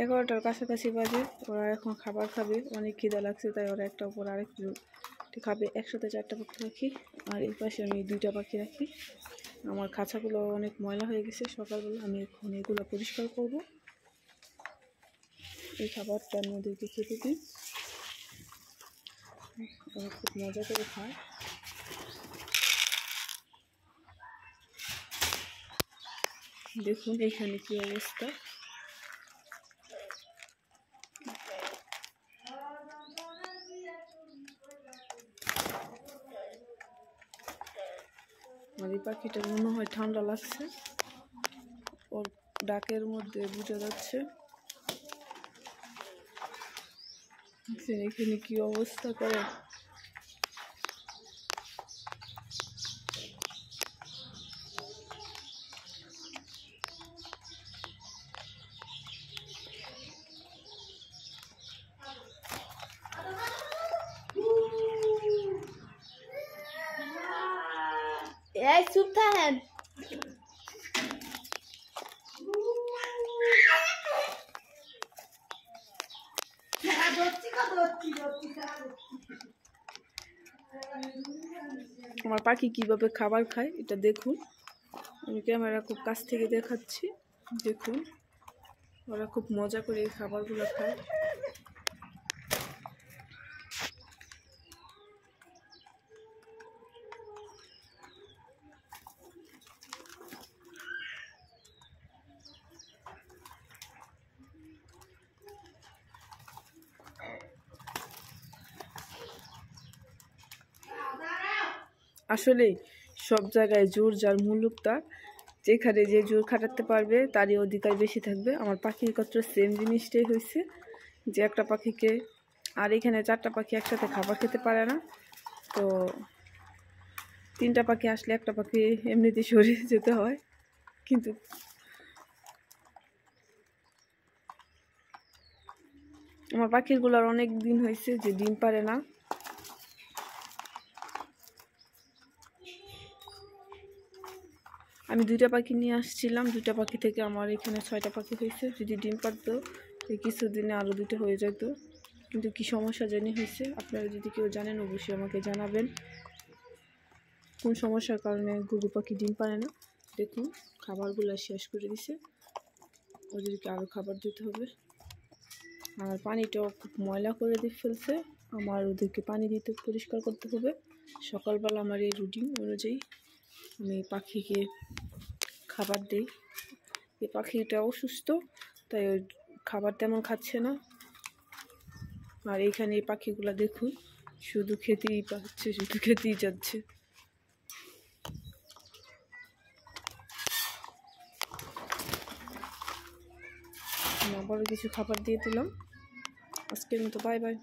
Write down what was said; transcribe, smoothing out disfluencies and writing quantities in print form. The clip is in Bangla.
11টার কাছাকাছি বাজে। ওরা এখন খাবার খাবে, অনেক খিদা লাগছে, তাই ওরা একটা উপর আরেকটু খাবে। একসাথে 4টা পাখি রাখি, আর এই পাশে আমি 2টা পাখি রাখি। আমার খাঁচাগুলো অনেক ময়লা হয়ে গেছে, সকালবেলা আমি এখন এগুলো পরিষ্কার করব। এই খাবারটা আমি ওদেরকে খেতে দিই, ওরা খুব মজা করে খায়। দেখুন এখানে কি অবস্থা। আর এই পাখিটার মনে হয় ঠান্ডা লাগছে, ওর ডাকের মধ্যে বোঝা যাচ্ছে। এখানে কি অবস্থা করে। এই চুপ থাকেন। আমার পাখি কিভাবে খাবার খায় এটা দেখুন। আমি ক্যামেরা খুব কাছ থেকে দেখাচ্ছি, দেখুন ওরা খুব মজা করে এই খাবারগুলো খায়। আসলে সব জায়গায় জোর যার মুলুক তার, যেখানে যে জোর খাটাতে পারবে তারই অধিকার বেশি থাকবে। আমার পাখির ক্ষেত্রে সেম জিনিসটাই হয়েছে, যে একটা পাখিকে, আর এখানে 4টা পাখি একসাথে খাবার খেতে পারে না, তো 3টা পাখি আসলে একটা পাখি এমনিতেই সরে যেতে হয়। কিন্তু আমার পাখিগুলোর অনেক দিন হয়েছে যে ডিম পারে না। আমি 2টা পাখি নিয়ে আসছিলাম, 2টা পাখি থেকে আমার এখানে 6টা পাখি হয়েছে। যদি ডিম পারতো কিছুদিনে আরও 2টা হয়ে যেত, কিন্তু কি সমস্যা জানি হয়েছে। আপনারা যদি কেউ জানেন অবশ্যই আমাকে জানাবেন, কোন সমস্যার কারণে ঘুঘু পাখি ডিম পারে না। দেখুন খাবারগুলো শেষ করে দিছে, ওদেরকে আরও খাবার দিতে হবে। আর পানিটাও খুব ময়লা করে দিয়ে ফেলছে, আমার ওদেরকে পানি দিতে পরিষ্কার করতে হবে। সকালবেলা আমার এই রুটিন অনুযায়ী আমি পাখিকে খাবার দিই। এই পাখিটা অসুস্থ, তাই ওই খাবার তেমন খাচ্ছে না। আর এইখানে এই পাখিগুলো দেখুন শুধু খেতেই পাচ্ছে, শুধু খেতেই যাচ্ছে। আবারও কিছু খাবার দিয়ে দিলাম। আজকের মতো বাই বাই।